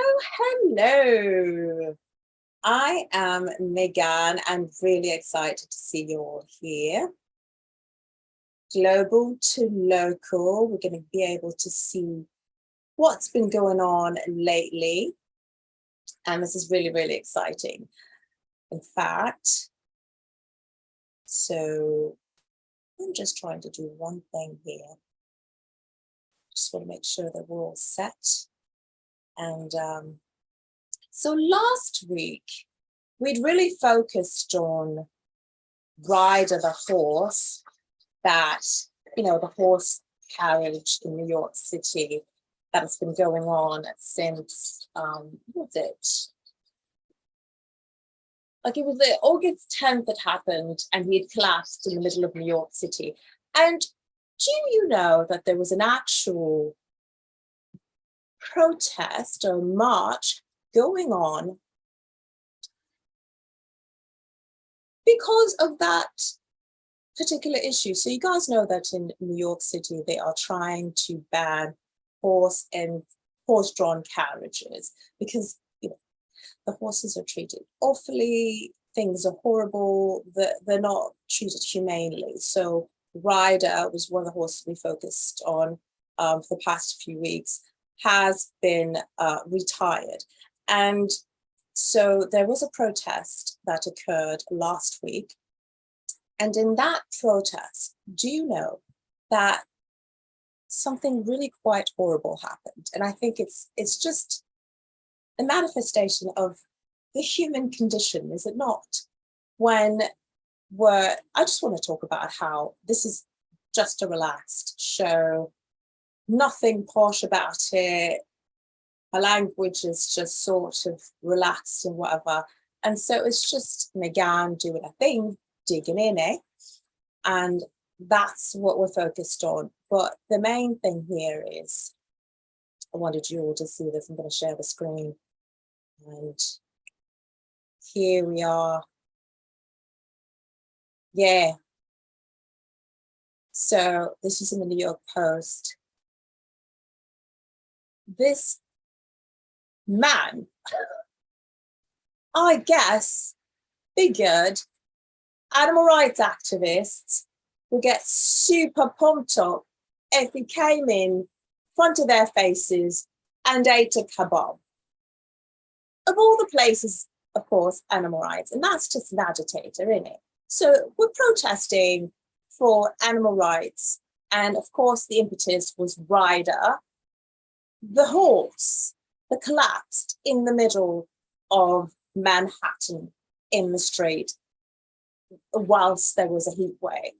Oh, hello. I am Méganne and really excited to see you all here. Global to local, we're going to be able to see what's been going on lately. And this is really, really exciting. In fact, so I'm just trying to do one thing here. Just want to make sure that we're all set. And so last week, we'd really focused on Ryder the horse, that, you know, the horse carriage in New York City that has been going on since, what was it? Like it was August 10th that happened, and he had collapsed in the middle of New York City. And do you know that there was an actual protest or march going on because of that particular issue? So you guys know that in New York City, they are trying to ban horse-drawn carriages because, you know, the horses are treated awfully, things are horrible, they're not treated humanely. So Ryder was one of the horses we focused on for the past few weeks, has been retired. And so there was a protest that occurred last week. And in that protest, do you know that something really quite horrible happened? And I think it's just a manifestation of the human condition, is it not? I just want to talk about how this is just a relaxed show, nothing posh about it. Her language is just sort of relaxed and whatever. And so it's just Méganne doing a thing, digging in, eh? And that's what we're focused on. But the main thing here is, I wanted you all to see this. I'm going to share the screen. And here we are. Yeah. So this is in the New York Post. This man, I guess, figured animal rights activists would get super pumped up if he came in front of their faces and ate a kebab. Of all the places, of course, animal rights, and that's just an agitator, isn't it? So we're protesting for animal rights, and of course the impetus was Ryder, the horse that collapsed in the middle of Manhattan in the street whilst there was a heat wave.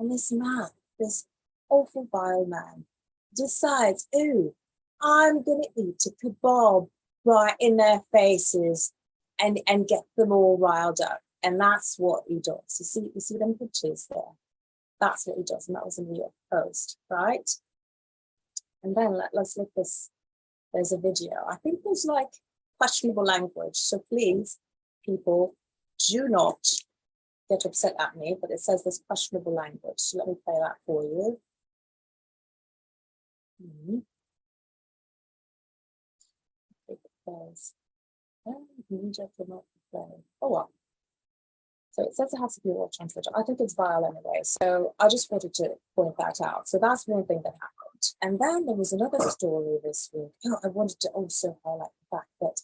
And this man, this awful vile man, decides, ooh, I'm going to eat a kebab right in their faces and get them all riled up. And that's what he does. You see them pictures there? That's what he does. And that was in the New York Post, right? And then let's look this. There's a video. I think there's like questionable language. So please, people, do not get upset at me, but it says there's questionable language. So let me play that for you. I think it says, oh well. So it says it has to be all translated. I think it's vile anyway. So I just wanted to point that out. So that's one thing that happened. And then there was another story this week. Oh, I wanted to also highlight the fact that,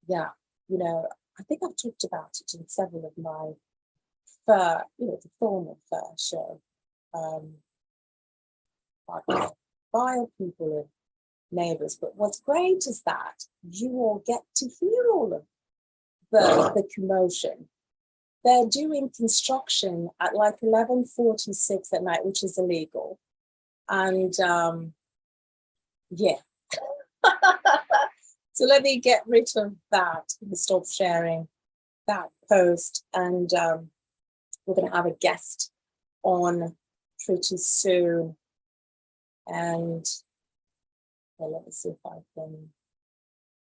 yeah, you know, I think I've talked about it in several of my the former FRR show, via people and neighbours. But what's great is that you all get to hear all of the commotion. They're doing construction at like 11:46 at night, which is illegal. And yeah. So let me get rid of that and stop sharing that post. And we're going to have a guest on pretty soon. And well, let me see if I can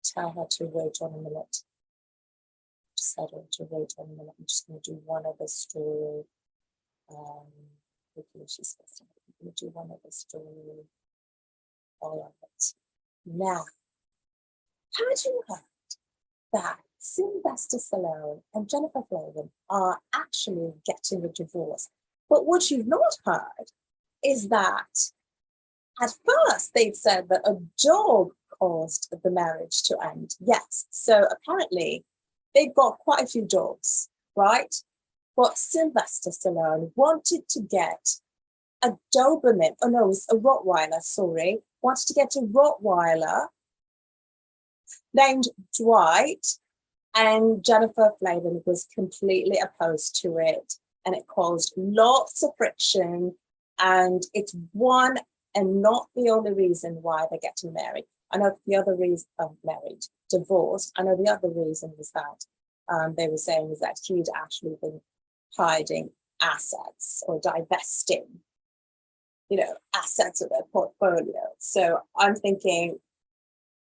tell her to wait on a minute. Just said her to wait on a minute. I'm just going to do one other story. Hopefully she's listening. I'm going to do one other story. All right. Now, Had you heard that Sylvester Stallone and Jennifer Flavin are actually getting a divorce? But what you've not heard is that at first they'd said that a dog caused the marriage to end. Yes, so apparently they've got quite a few dogs, right? But Sylvester Stallone wanted to get a Doberman, oh no, it's a Rottweiler, sorry, wanted to get a Rottweiler named Dwight, and Jennifer Flavin was completely opposed to it, and it caused lots of friction, and it's one and not the only reason why they're getting married. I know the other reason of married, divorced. I know the other reason was that they were saying was that he'd actually been hiding assets or divesting, assets of their portfolio. So I'm thinking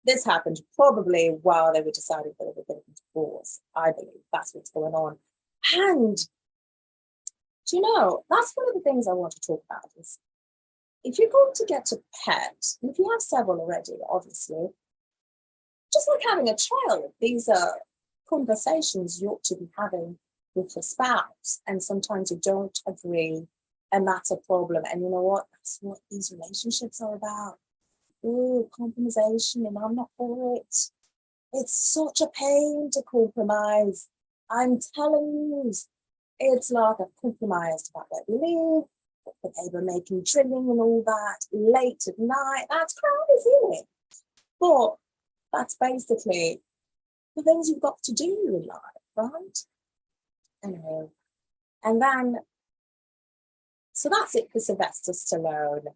this happened probably while they were deciding whether they were going to divorce. I believe that's what's going on. And that's one of the things I want to talk about is if you're going to get a pet, and if you have several already, obviously, just like having a child, these are conversations you ought to be having with your spouse. And sometimes you don't agree, and that's a problem. And you know what? That's what these relationships are about. Ooh, compromisation, and I'm not for it. It's such a pain to compromise. I'm telling you, it's like I've compromised about where we live, but they were making drilling and all that late at night. That's crazy, isn't it? But that's basically the things you've got to do in life, right? Anyway, and then, so that's it for Sylvester Stallone.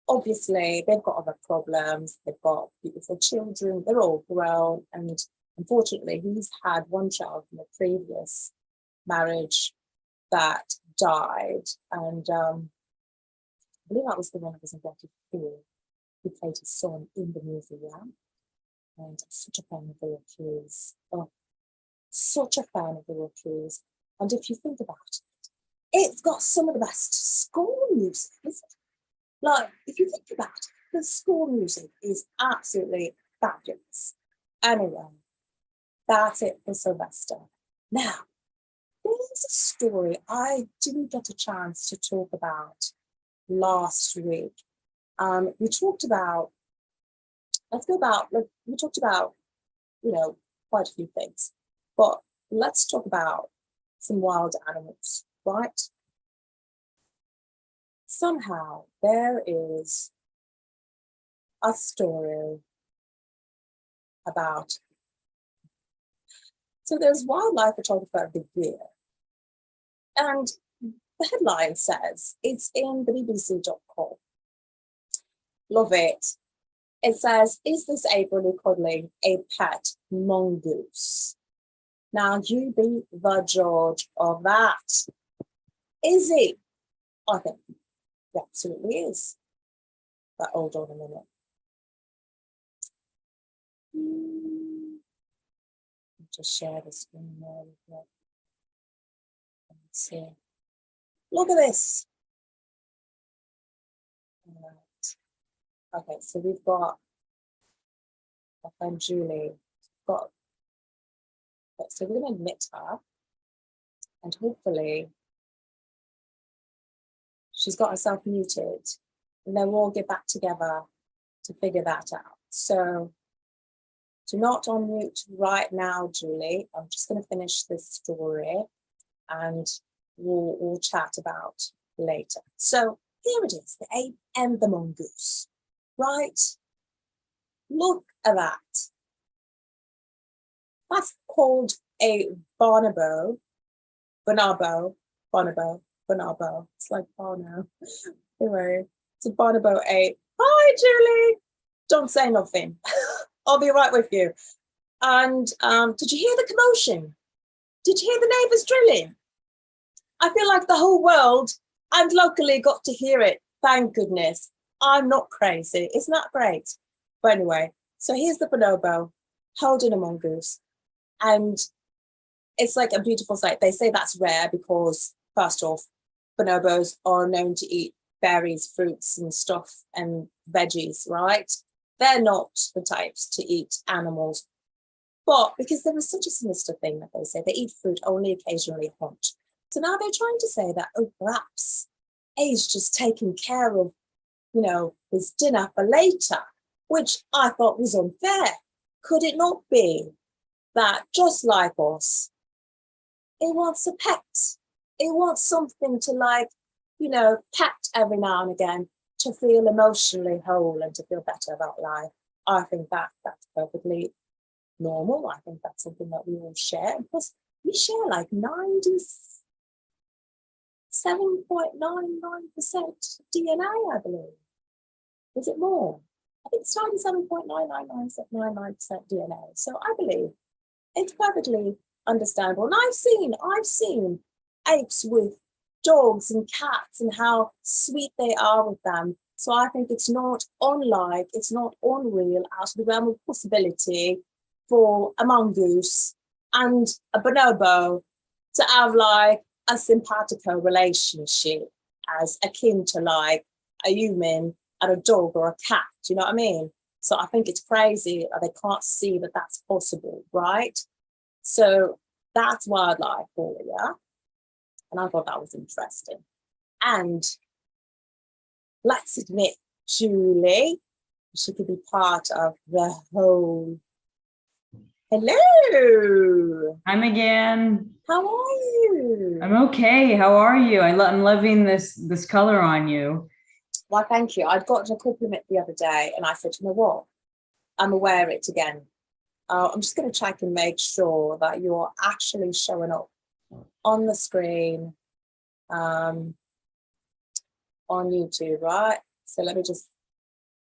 Obviously, they've got other problems. They've got beautiful children. They're all grown. And unfortunately, he's had one child from a previous marriage that died. And I believe that was the one that was in Rocky 4, who played his son in the movie, yeah? And I'm such a fan of the Rockies. Oh, such a fan of the Rockies. And if you think about it, it's got some of the best score music, isn't it? Like, if you think about it, the score music is absolutely fabulous. Anyway, that's it for Sylvester. Now, there's a story I didn't get a chance to talk about last week. We talked about, quite a few things, but let's talk about some wild animals, right? Somehow there is a story about, so there's Wildlife Photographer of the Year, and the headline says, it's in the BBC.com. Love it. It says, is this April cuddling a pet mongoose? Now you be the judge of that. Is it? I think it absolutely is. But hold on a minute. Just share the screen there with you. Let's see. Look at this. All right. Okay, so we've got our friend Julie. So we're going to admit her, and hopefully she's got herself muted, and then we'll get back together to figure that out. So do not unmute right now, Julie. I'm just going to finish this story, and we'll chat about later. So here it is, the ape and the mongoose, right? Look at that. That's called a bonobo. It's like bono. Anyway, it's a bonobo ape. Hi, Julie. Don't say nothing. I'll be right with you. And did you hear the commotion? Did you hear the neighbours drilling? I feel like the whole world and locally got to hear it. Thank goodness. I'm not crazy. Isn't that great? But anyway, so here's the bonobo holding a mongoose. And it's like a beautiful sight. They say that's rare because, first off, bonobos are known to eat berries, fruits and stuff and veggies, right? they're not the types to eat animals. But because there was such a sinister thing that they say, they eat fruit only occasionally hot. So now they're trying to say that, oh, perhaps A's just taking care of, his dinner for later, which I thought was unfair. Could it not be that just like us, it wants a pet? It wants something to pet every now and again to feel emotionally whole and to feel better about life. I think that's perfectly normal. I think that's something that we all share. And plus, we share like 97.99% DNA, I believe. Is it more? I think it's 97.99999% DNA. So I believe it's perfectly understandable. And I've seen apes with dogs and cats and how sweet they are with them. So I think it's not unreal, out of the realm of possibility for a mongoose and a bonobo to have like a simpatico relationship as akin to like a human and a dog or a cat. Do you know what I mean? So I think it's crazy that they can't see that that's possible, right? So that's wildlife for you. And I thought that was interesting. And let's admit, Julie, she could be part of the whole. Hello. Hi, Méganne. How are you? I'm okay. How are you? I'm loving this color on you. Well, thank you. I'd gotten a compliment the other day and I said, you know what? I'm gonna wear it again. I'm just going to check and make sure that you're actually showing up on the screen on YouTube, right? So let me just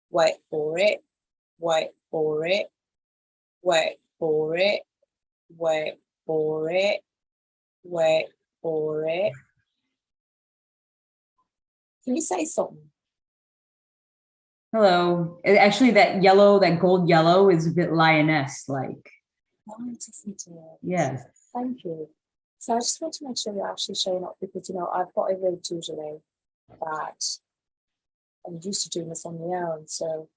wait for it. Can you say something? Hello. Actually, that gold yellow is a bit lioness-like. Oh, isn't it? Yes. Thank you. So I just want to make sure you're actually showing up because, I've got a route usually that I'm used to doing this on my own. So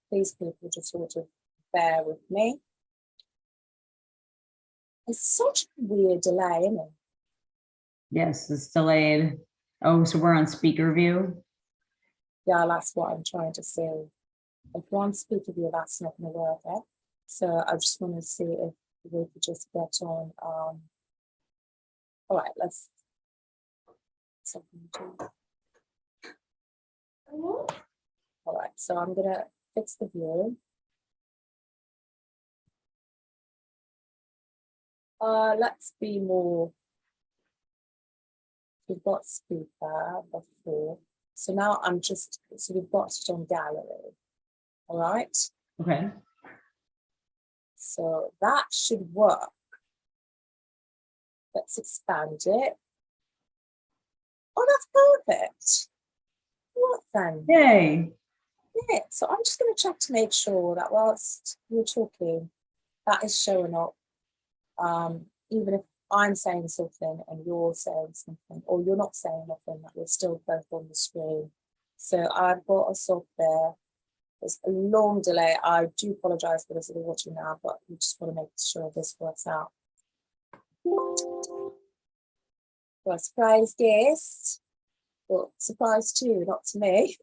please, people, just sort of bear with me. It's such a weird delay, isn't it? Yes, it's delayed. Oh, so we're on speaker view? Yeah, that's what I'm trying to say. If we're on speaker view, that's not going to work, eh? So I just want to see if we could just get on. All right, let's. All right, so I'm going to fix the view. Let's be more. We've got speaker before. So now we've got it on gallery. All right. Okay. So that should work. Let's expand it. Oh, that's perfect. What then? Yay. Yeah, so I'm just going to check to make sure that whilst you're talking, that is showing up. Even if I'm saying something and you're saying something, or you're not saying nothing, that we're still both on the screen. So I've got us up there. There's a long delay. I do apologise for those that are watching now, but we just want to make sure this works out. Well, surprise guest. Well, surprise to you, not to me.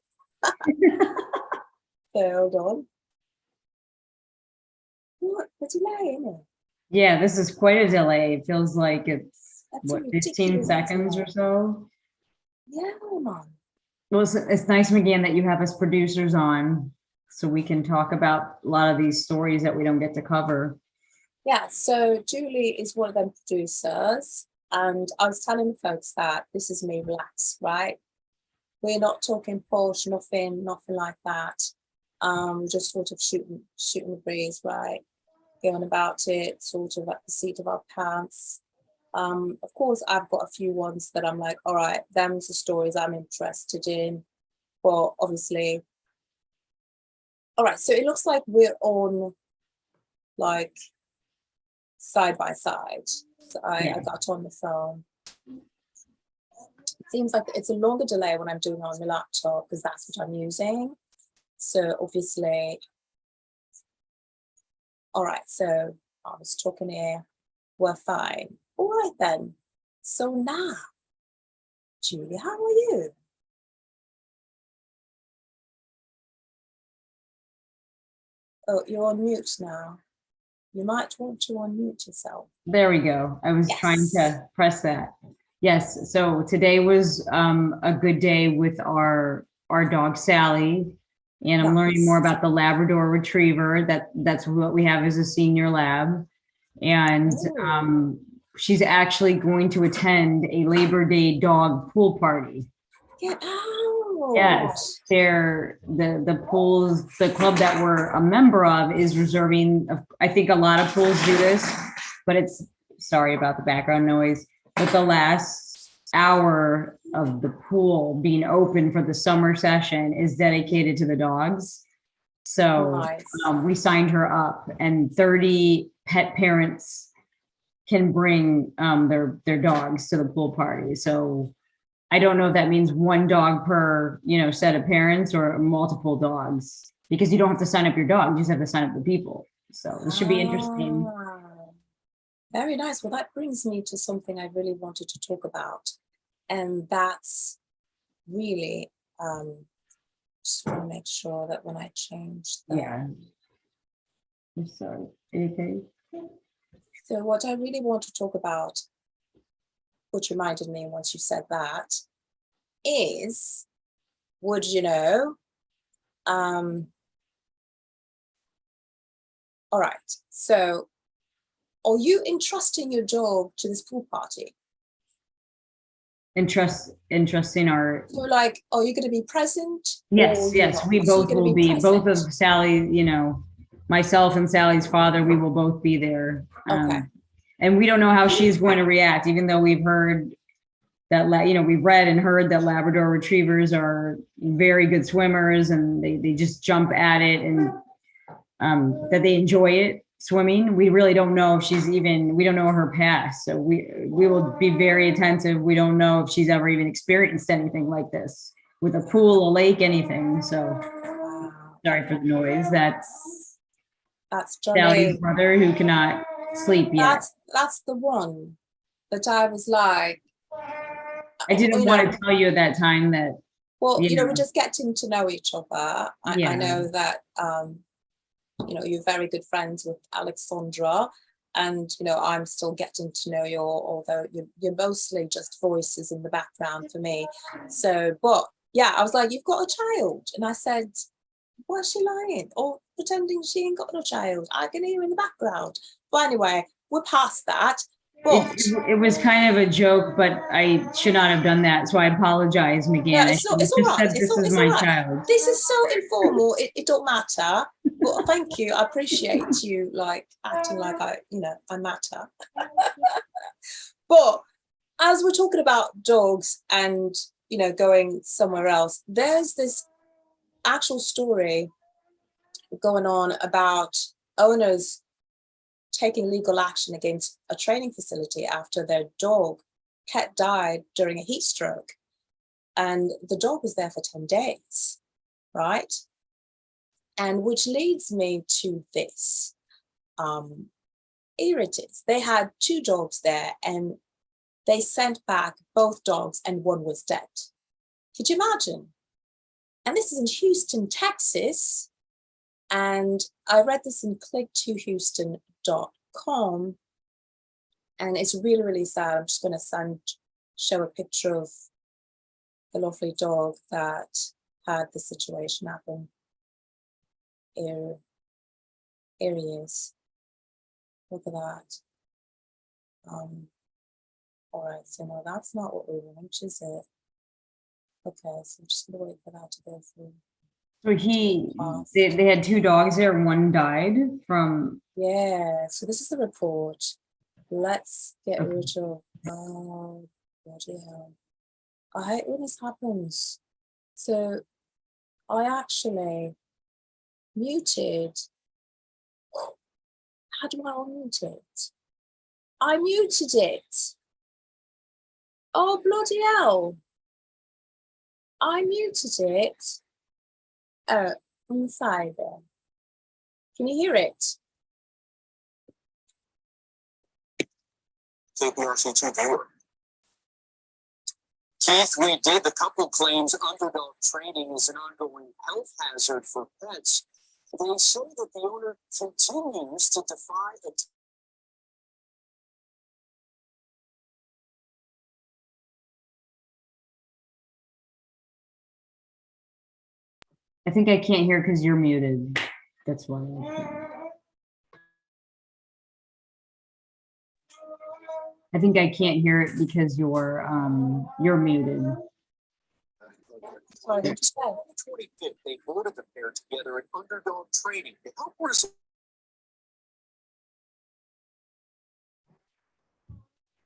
So hold on. What a delay, isn't it? Yeah, this is quite a delay. It feels like it's, That's what, 15 seconds or so? Yeah, man. Well, it's nice, Méganne, that you have us producers on so we can talk about a lot of these stories that we don't get to cover. Yeah, so Julie is one of them producers. And I was telling the folks that this is me relaxed, right? We're not talking Porsche, nothing like that. Just sort of shooting the breeze, right? Going about it, sort of at the seat of our pants. Of course, I've got a few ones that I'm like, all right, them's the stories I'm interested in. But obviously, all right, so it looks like we're on like side by side. So I got on the phone. It seems like it's a longer delay when I'm doing it on my laptop because that's what I'm using. So obviously, all right, so I was talking here, we're fine. All right then. So now, Julie, how are you? Oh, you're on mute now. You might want to unmute yourself. There we go. I was trying to press that. Yes. So today was a good day with our dog Sally, and I'm learning more about the Labrador Retriever. That's what we have as a senior lab, and she's actually going to attend a Labor Day dog pool party. Get out. Yes, they're the pools, the club that we're a member of is reserving. I think a lot of pools do this, but it's, sorry about the background noise, but the last hour of the pool being open for the summer session is dedicated to the dogs. So we signed her up, and 30 pet parents can bring their dogs to the pool party. So I don't know if that means one dog per, set of parents or multiple dogs, because you don't have to sign up your dog. You just have to sign up the people. So it should be interesting. Very nice. Well, that brings me to something I really wanted to talk about. And that's really, just want to make sure that when I change the... Yeah. I'm sorry. Anything? So what I really want to talk about, which reminded me once you said that, is, would you know, all right, so are you entrusting your dog to this pool party? Entrusting our... So like, are you going to be present? Yes, we both will be, both of Sally, myself and Sally's father, we will both be there. Okay. And we don't know how she's going to react, even though we've heard that, we've read and heard that Labrador Retrievers are very good swimmers, and they just jump at it, and that they enjoy it, swimming. We really don't know if we don't know her past. So we will be very attentive. We don't know if she's ever even experienced anything like this with a pool, a lake, anything. So sorry for the noise. That's Sally's brother, who cannot sleep yet. That's the one that I was like, I didn't want to tell you at that time that. Well, we're just getting to know each other. I know that, you're very good friends with Alexandra, and, I'm still getting to know you, although you're mostly just voices in the background for me. So, but yeah, I was like, you've got a child. And I said, why is she lying? Or pretending she ain't got no child? I can hear in the background. But anyway, we're past that. But it was kind of a joke, but I should not have done that. So I apologize, Méganne. Yeah, it's all right. This is my child. This is so informal. It don't matter. But thank you. I appreciate you acting like I matter. But as we're talking about dogs and going somewhere else, there's this actual story going on about owners taking legal action against a training facility after their pet died during a heat stroke. And the dog was there for 10 days, right? And which leads me to this. Here it is. They had 2 dogs there, and they sent back both dogs, and one was dead. Could you imagine? And this is in Houston, Texas. And I read this in click2houston.com, and it's really, really sad. I'm just going to show a picture of the lovely dog that had the situation happen. Here he is. Look at that. All right, so no, that's not what we want, is it? Okay, so I'm just going to wait for that to go through. So they had 2 dogs there, one died from... Yeah, so this is the report. Let's get rid of... Oh, bloody hell. I hate when this happens. So I actually muted... How do I unmute it? I muted it. Oh, bloody hell. I muted it. on the side there. Can you hear it? KPRC2 viewer. Keith, we did. The couple claims underdog training is an ongoing health hazard for pets. They say that the owner continues to defy it. I think I can't hear because you're muted. That's why. I think I can't hear it because you're muted. Sorry, On the 25th, they boarded the pair together at underdog training to help resolve.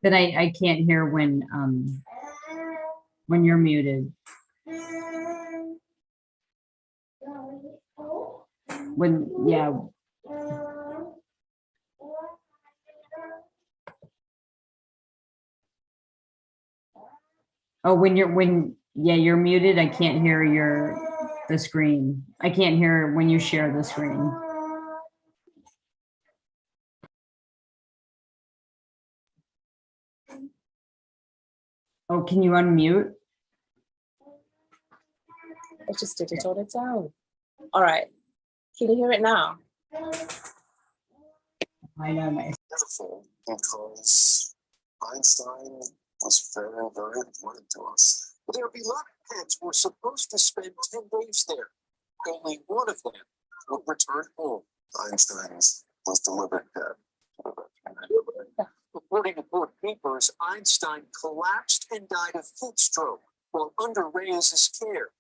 Then I can't hear when you're muted. Yeah. Oh, you're muted. I can't hear the screen. I can't hear when you share the screen. Oh, can you unmute? It just did it on its own. All right. Can you hear it now? I know my. Beautiful, because Einstein was very, very important to us. Their beloved pets were supposed to spend 10 days there. Only one of them would return home. Einstein's was delivered pet. According to court papers, Einstein collapsed and died of heat stroke while under Reyes's care.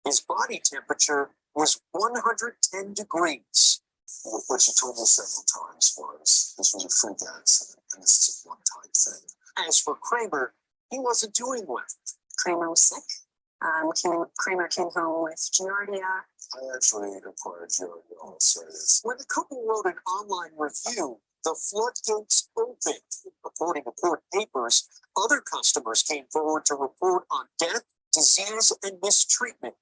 His body temperature was 110 degrees. What you told me several times was this was a freak accident and this is a one-time thing. As for Kramer, he wasn't doing well. Kramer was sick. Kramer came home with Giardia. I actually acquired Giardia, I'll say this. When the couple wrote an online review, the floodgates opened. According to court papers, other customers came forward to report on death, disease, and mistreatment.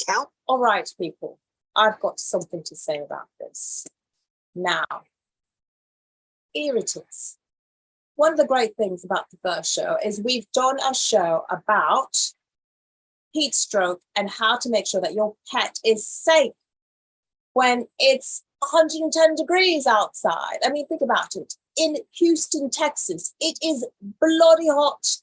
Count. All right, people. I've got something to say about this. Now, here it is. One of the great things about the FRR show is we've done a show about heat stroke and how to make sure that your pet is safe when it's 110 degrees outside. I mean, think about it. In Houston, Texas, it is bloody hot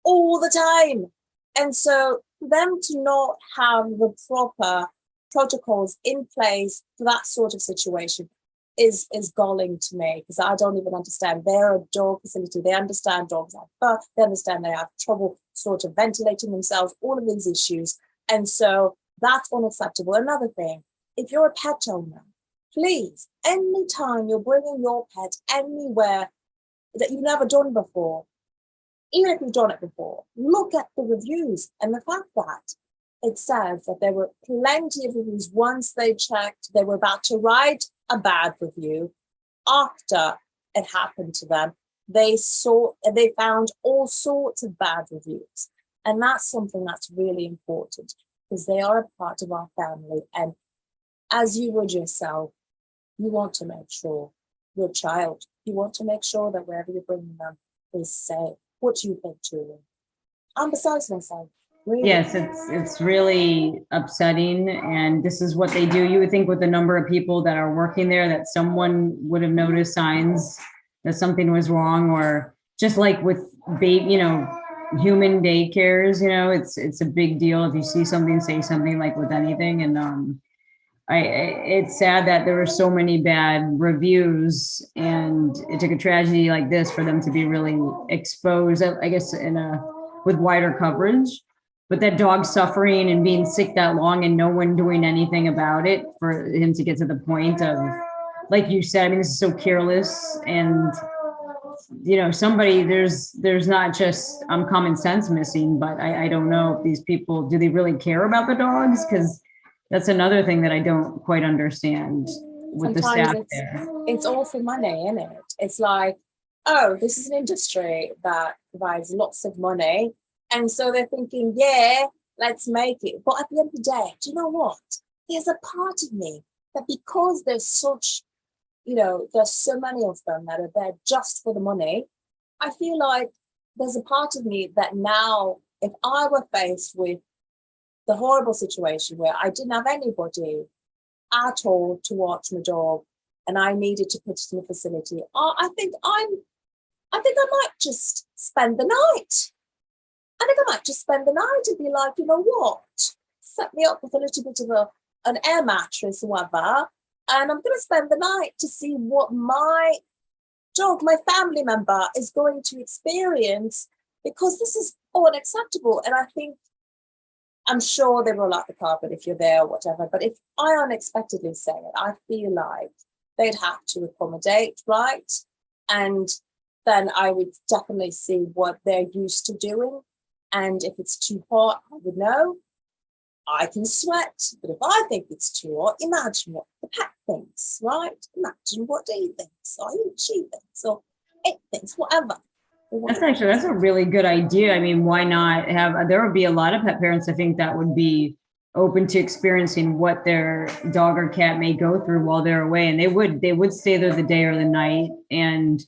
all the time. And so for them to not have the proper protocols in place for that sort of situation is galling to me, because I don't even understand. They're a dog facility. They understand dogs have fur. They understand they have trouble sort of ventilating themselves, all of these issues. And so that's unacceptable. Another thing, if you're a pet owner, please, anytime you're bringing your pet anywhere that you've never done before, even if you've done it before, look at the reviews and the fact that it says that there were plenty of reviews. Once they checked, they were about to write a bad review. After it happened to them, they found all sorts of bad reviews. And that's something that's really important, because they are a part of our family. And as you would yourself, you want to make sure your child, you want to make sure that wherever you're bringing them is safe. What do you think, Julie? I'm besides myself. Really. Yes, it's really upsetting, and this is what they do. You would think with the number of people that are working there that someone would have noticed signs that something was wrong, or just like with human daycares, it's a big deal if you see something, say something, like with anything. And it's sad that there were so many bad reviews, and it took a tragedy like this for them to be really exposed, I guess, with wider coverage. But that dog suffering and being sick that long and no one doing anything about it, for him to get to the point of, like you said, I mean, this is so careless. And, somebody, there's not just common sense missing, but I don't know if these people, do they really care about the dogs? Because that's another thing that I don't quite understand with the staff there. It's all for money, isn't it? It's like, oh, this is an industry that provides lots of money. And so they're thinking, yeah, let's make it. But at the end of the day, do you know what? there's a part of me that because there's such, there's so many of them that are there just for the money, I feel like there's a part of me that now, if I were faced with the horrible situation where I didn't have anybody at all to watch my dog and I needed to put it in a facility, I think I might just spend the night. I think I might just spend the night and be like, you know what? Set me up with a little bit of an air mattress or whatever, and I'm going to spend the night to see what my dog, my family member, is going to experience, because this is unacceptable. And I think, I'm sure they roll out the carpet if you're there or whatever, but if I unexpectedly say it, I feel like they'd have to accommodate, right? And then I would definitely see what they're used to doing. And if it's too hot, I would know. I can sweat, but if I think it's too hot, imagine what the pet thinks, right? Imagine what he thinks, or she thinks, or it thinks, whatever. That's a really good idea. I mean, why not have, there would be a lot of pet parents, I think, that would be open to experiencing what their dog or cat may go through while they're away. And they would stay there the day or the night, and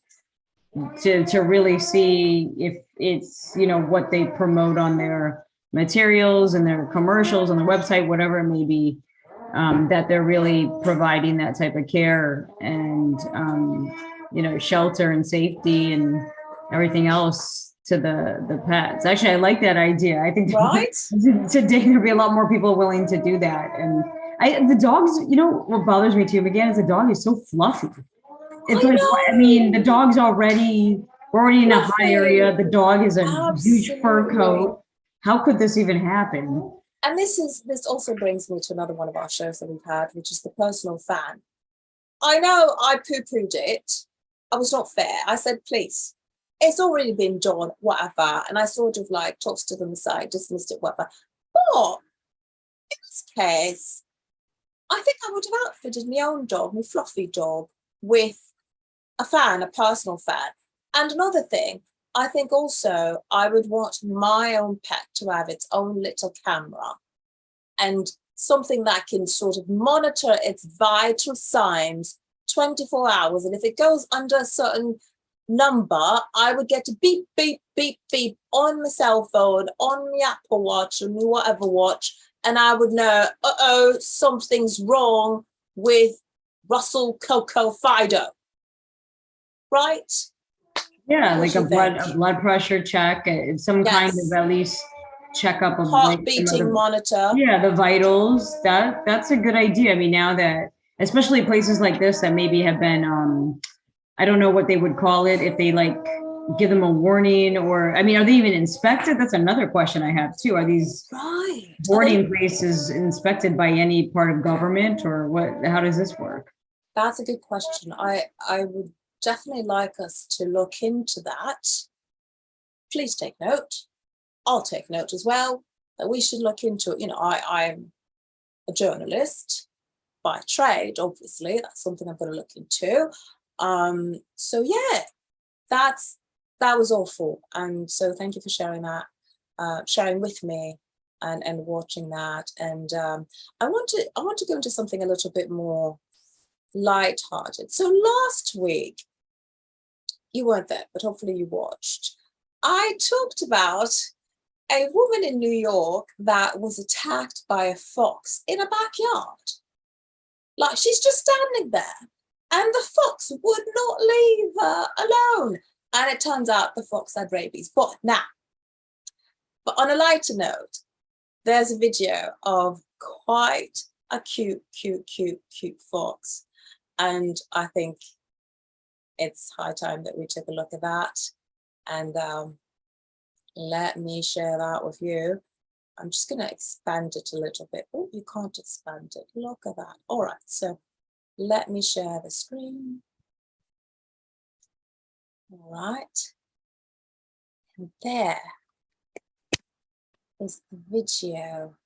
to really see if it's, what they promote on their materials and their commercials on the website, whatever it may be, that they're really providing that type of care and, shelter and safety and everything else to the pets. Actually, I like that idea. I think right? today there'll be a lot more people willing to do that. And the dogs, what bothers me too, again, is the dog is so fluffy. It's the dog's we're already in a high area. The dog is a huge fur coat. How could this even happen? And this also brings me to another one of our shows that we've had, which is the personal fan. I know I poo-pooed it. I was not fair. I said, please, it's already been done, whatever. And I sort of like tossed to them aside, dismissed it, whatever. But in this case, I think I would have outfitted my own dog, my fluffy dog, with a fan, a personal fan. And another thing, I think also I would want my own pet to have its own little camera and something that can sort of monitor its vital signs 24 hours. And if it goes under a certain number, I would get a beep, beep, beep, beep on my cell phone, on my Apple Watch, or my whatever watch, and I would know, something's wrong with Russell Coco Fido. Right? Yeah, like a blood pressure check, some kind of at least checkup of heart beating monitor. Yeah, the vitals. That's a good idea. I mean, now that, especially places like this that maybe have been, I don't know what they would call it, if they like give them a warning, or, I mean, are they even inspected? That's another question I have too. Are these boarding places inspected by any part of government, or what? How does this work? That's a good question. I would definitely like us to look into that. Please take note. I'll take note as well, that we should look into it. I'm a journalist by trade, obviously. That's something I'm going to look into. So yeah, that was awful. And so thank you for sharing that, sharing with me and watching that. And I want to go into something a little bit more lighthearted. So last week, you weren't there, but hopefully you watched. I talked about a woman in New York that was attacked by a fox in a backyard. Like, she's just standing there and the fox would not leave her alone. And it turns out the fox had rabies. But on a lighter note, there's a video of quite a cute fox. And I think it's high time that we took a look at that. And let me share that with you. I'm just going to expand it a little bit. Oh, you can't expand it. Look at that. All right, so let me share the screen. All right. And there is the video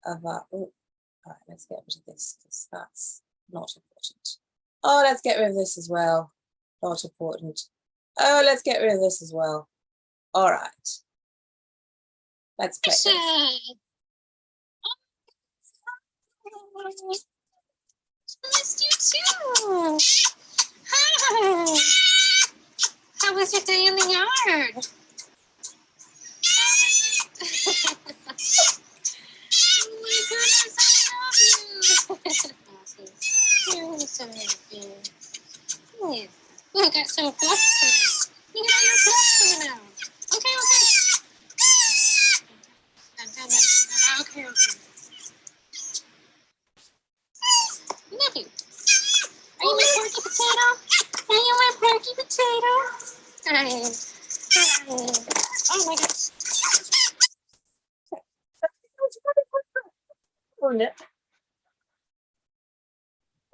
of our, all right, let's get rid of this because that's not important. Oh, let's get rid of this as well. Not important. Oh, let's get rid of this as well. All right. Let's play this. missed you too. Hi. How was your day in the yard? Oh my goodness, I love you. You're so happy. Yeah. Oh, I got some fluff coming out. You got your fluff coming out. Okay, okay. Okay, okay. Nephew, are you my porky potato? Are you my porky potato? Hi. Hi. Oh my gosh.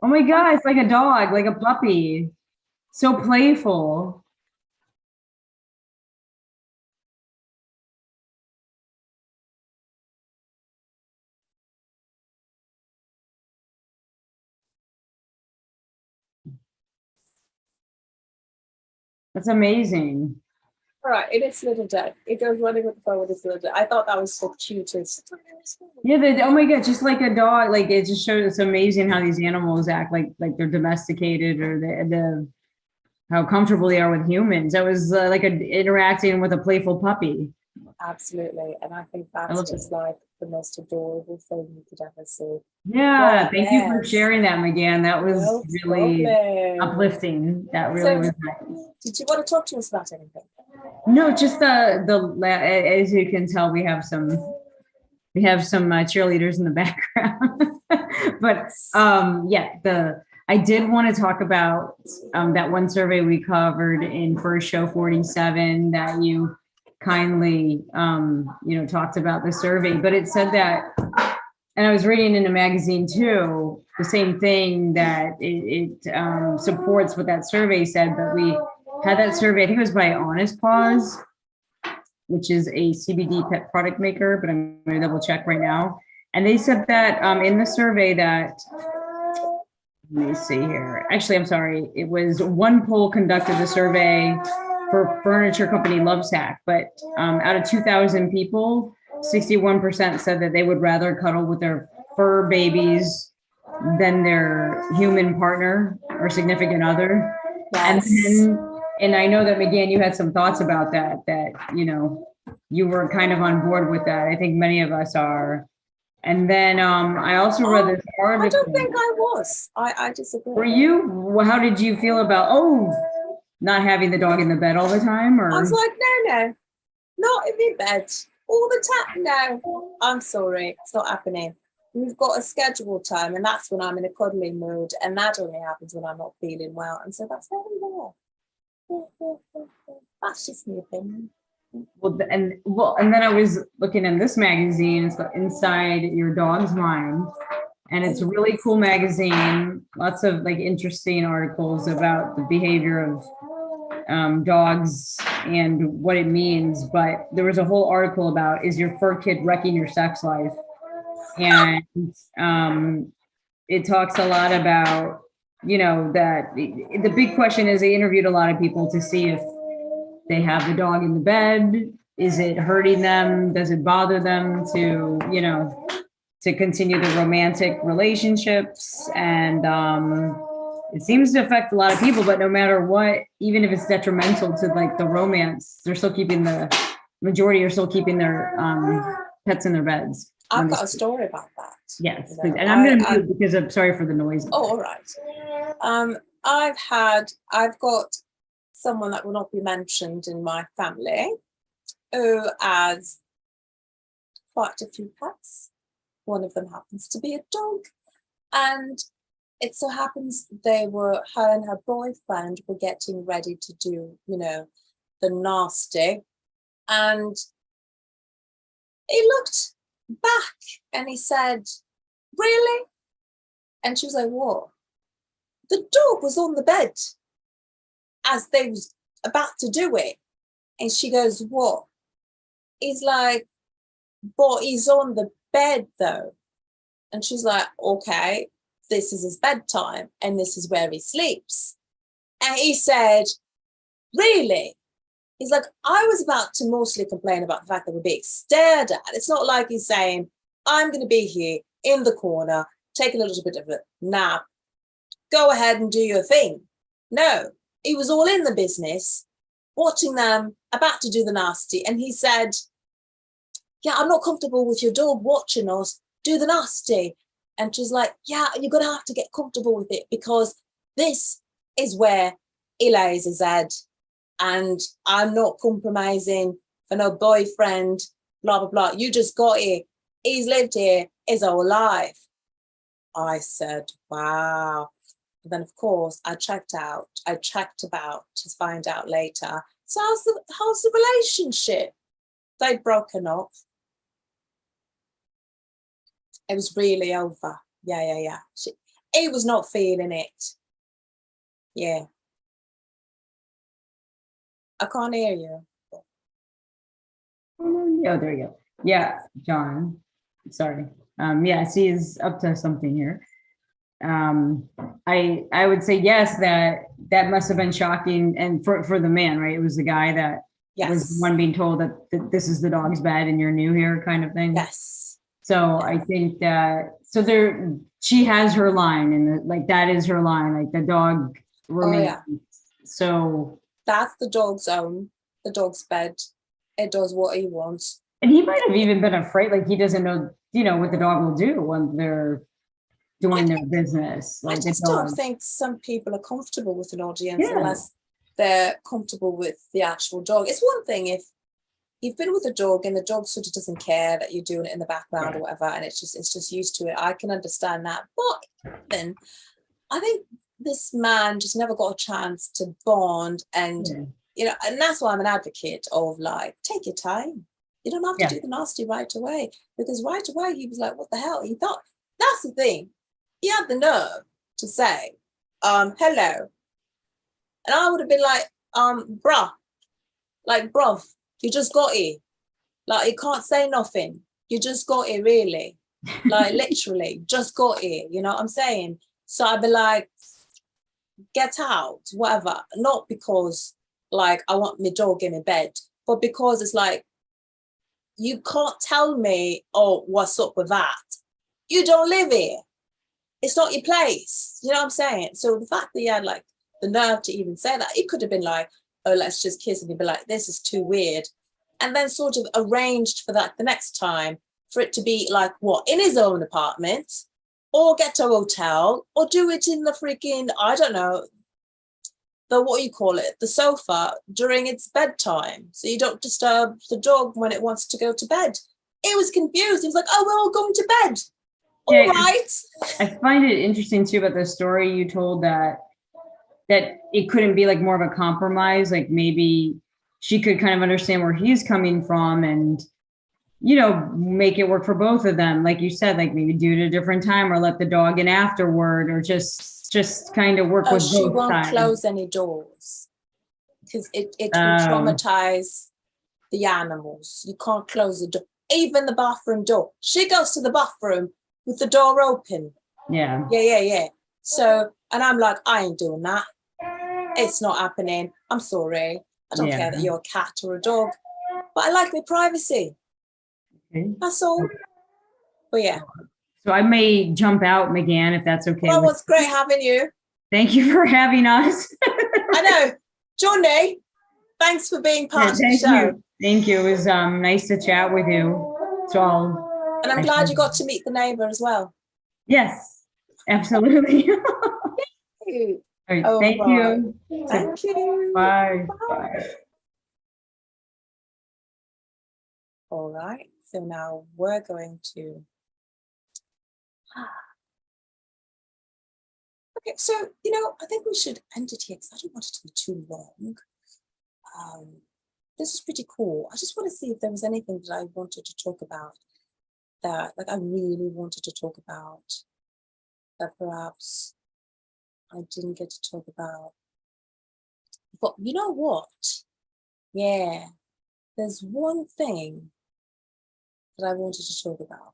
Oh my God, it's like a dog, like a puppy. So playful. That's amazing. All right, it is little dead. It goes running with the phone with his little dead. I thought that was the cutest. Yeah, oh my God, just like a dog, like it just shows it's amazing how these animals act like they're domesticated or the how comfortable they are with humans. That was like interacting with a playful puppy. Absolutely. And I think that's just like the most adorable thing you could ever see. Yeah, Oh, thank you for yes. sharing that, Megane. That was No really problem. uplifting. That really was nice. Did you want to talk to us about anything? No, just as you can tell, we have some cheerleaders in the background. But yeah, I did want to talk about that one survey we covered in First Show 47 that you kindly talked about the survey, but it said that, and I was reading in a magazine too, the same thing, that it supports what that survey said, but we had that survey, I think it was by Honest Paws, which is a CBD pet product maker, but I'm going to double check right now. And they said that in the survey that, let me see here. Actually, I'm sorry. It was one poll conducted the survey for furniture company Lovesac, but out of 2,000 people, 61% said that they would rather cuddle with their fur babies than their human partner or significant other. Yes. And I know that, Megane, you had some thoughts about that, you were kind of on board with that. I think many of us are. And then I also read this article. I don't think I was. I disagree. Were you? Well, how did you feel about, not having the dog in the bed all the time? Or? I was like, no, not in the bed all the time. No, I'm sorry. It's not happening. We've got a scheduled time, and that's when I'm in a cuddling mood, and that only happens when I'm not feeling well. And so that's very rare. That's just my opinion. Well, and then I was looking in this magazine. It's Inside Your Dog's Mind, and it's a really cool magazine. Lots of like interesting articles about the behavior of dogs and what it means. But there was a whole article about, is your fur kid wrecking your sex life? And it talks a lot about, that the big question is, they interviewed a lot of people to see if they have the dog in the bed. Is it hurting them? Does it bother them to continue the romantic relationships? And it seems to affect a lot of people, but no matter what, even if it's detrimental to like the romance, they're still keeping their pets in their beds. I've got a story about that. Yes, and I'm going to mute because I'm sorry for the noise. Oh, all right. I've got someone that will not be mentioned in my family who has quite a few pets. One of them happens to be a dog. And it so happens her and her boyfriend were getting ready to do, the nasty. And he looked back and he said, "Really?" And she was like, "What?" The dog was on the bed as they was about to do it. And she goes, "What?" He's like, "But he's on the bed though." And she's like, "Okay, this is his bedtime and this is where he sleeps." And he said, "Really?" He's like, "I was about to mostly complain about the fact that we're being stared at. It's not like he's saying, I'm going to be here in the corner take a little bit of a nap, go ahead and do your thing. No, he was all in the business, watching them about to do the nasty. And he said, yeah, I'm not comfortable with your dog watching us do the nasty. And she's like, yeah, you're going to have to get comfortable with it, because this is where he lays his head. And I'm not compromising for no boyfriend, blah, blah, blah. You just got here. He's lived here his whole life. I said, wow. And then, of course, I checked about to find out later. So how's the relationship? They'd broken up. It was really over. Yeah. He was not feeling it. Yeah. I can't hear you. Oh, there you go. Yeah, John. Sorry. Yes, he's up to something here. I would say yes, that must have been shocking, and for the man, right? It was the guy that was the one being told that this is the dog's bed and you're new here, kind of thing. Yes. So I think that she has her line, and like that is her line. Like the dog remains. Oh, yeah. So that's the dog's own, the dog's bed. It does what he wants. And he might have even been afraid, like he doesn't know, what the dog will do when they're doing their business. Like I just don't think some people are comfortable with an audience unless they're comfortable with the actual dog. It's one thing if you've been with a dog and the dog sort of doesn't care that you're doing it in the background or whatever, and it's just used to it. I can understand that. But then I think this man just never got a chance to bond, and and that's why I'm an advocate of, like, take your time. You don't have to do the nasty right away, because right away he was like, what the hell? He thought, that's the thing. He had the nerve to say, hello. And I would have been like, bruh, you just got here. Like, you can't say nothing. You just got here, really. Like, literally, just got here. You know what I'm saying? So I'd be like, get out, whatever. Not because, like, I want my dog in my bed, but because it's like, you can't tell me, oh, what's up with that? You don't live here. It's not your place. You know what I'm saying? So the fact that he had, like, the nerve to even say that, he could have been like, oh, let's just kiss, and he'd be like, this is too weird. And then sort of arranged for that the next time, for it to be like, what, in his own apartment, or get to a hotel, or do it in the freaking, I don't know, the sofa during its bedtime, so you don't disturb the dog when it wants to go to bed. It was confused. He was like, oh, we're all going to bed. All right. I find it interesting too about the story you told, that it couldn't be like more of a compromise. Like maybe she could kind of understand where he's coming from and, make it work for both of them. Like you said, like maybe do it at a different time, or let the dog in afterward, or just kind of work with both sides. She won't close any doors because it will traumatize the animals. You can't close the door, even the bathroom door. She goes to the bathroom with the door open. Yeah. So, and I'm like, I ain't doing that. It's not happening. I'm sorry. I don't care that you're a cat or a dog, but I like my privacy. Okay. That's all. But yeah. So I may jump out, Méganne, if that's okay. Well, it's great having you. Thank you for having us. I know. Johnny, thanks for being part of the show. Thank you. It was nice to chat with you. And I'm glad you got to meet the neighbor as well. Yes, absolutely. All right, thank you. Thank you. Bye. Bye. All right. So now we're going to. Okay, so, I think we should end it here because I don't want it to be too long. This is pretty cool. I just want to see if there was anything that I wanted to talk about that, like, I really wanted to talk about that perhaps I didn't get to talk about. But you know what? Yeah, there's one thing that I wanted to talk about.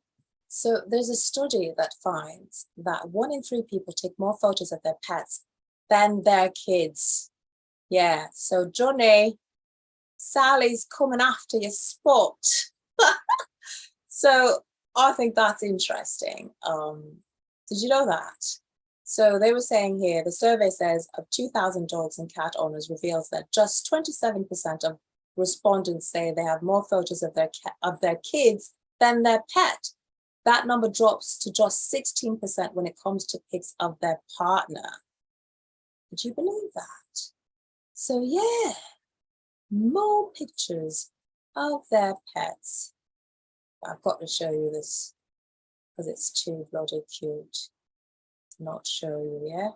So there's a study that finds that 1 in 3 people take more photos of their pets than their kids. Yeah, so Johnny, Sally's coming after your spot. So I think that's interesting. Did you know that? So they were saying here, the survey says of 2,000 dogs and cat owners reveals that just 27% of respondents say they have more photos of their kids than their pet. That number drops to just 16% when it comes to pics of their partner. Would you believe that? So yeah, more pictures of their pets. I've got to show you this because it's too bloody cute to not show you, yeah?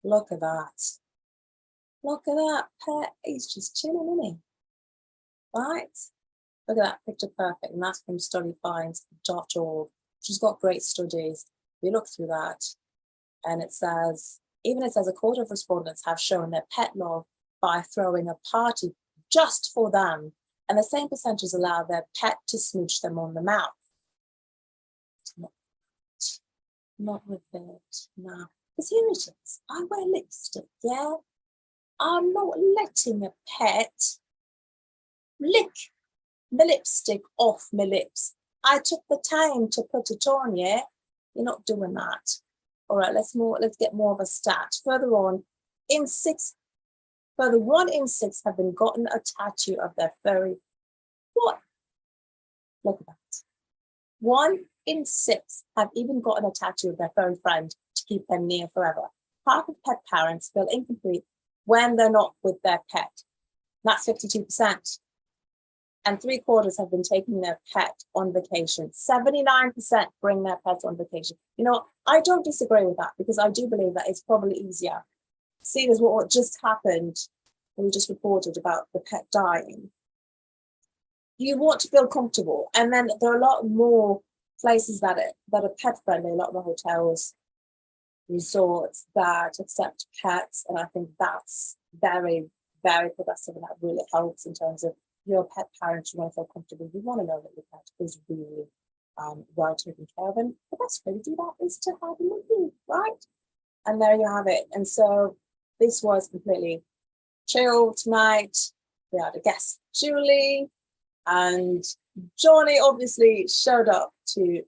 Look at that. Look at that pet. He's just chilling, isn't he? Right? Look at that, picture perfect. And that's from studyfinds.org. She's got great studies. We look through that and it says, even it says a quarter of respondents have shown their pet love by throwing a party just for them. And the same percentage allow their pet to smooch them on the mouth. Not with it, no. Because here it is, I wear lipstick, yeah? I'm not letting a pet lick the lipstick off my lips. I took the time to put it on, yeah? You're not doing that. All right, let's get more of a stat. Further on, 1 in 6 have been gotten a tattoo of their furry. What? Look at that. 1 in 6 have even gotten a tattoo of their furry friend to keep them near forever. Half of pet parents feel incomplete when they're not with their pet. That's 52%. And 3/4 have been taking their pet on vacation. 79% bring their pets on vacation. You know, I don't disagree with that because I do believe that it's probably easier. Seeing as what just happened, we just reported about the pet dying. You want to feel comfortable. And then there are a lot more places that are pet friendly, a lot of the hotels, resorts that accept pets. And I think that's very, very progressive and that really helps in terms of your pet parent. You want to feel comfortable. You want to know that your pet is really well taken care of. And the best way to do that is to have them with you, right? And there you have it. And so this was completely chill tonight. We had a guest, Julie, and Johnny obviously showed up to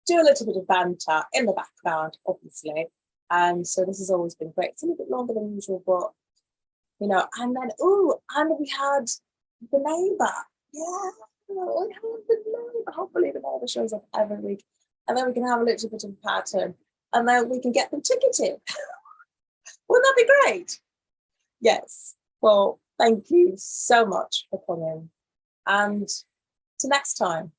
do a little bit of banter in the background, obviously. And so this has always been great. It's a little bit longer than usual, but you know, and then and we had the neighbour. Yeah, we had the neighbour. Hopefully the neighbour shows up every week. And then we can have a little bit of a pattern. And then we can get them ticketed. Wouldn't that be great? Yes. Well, thank you so much for coming. And till next time.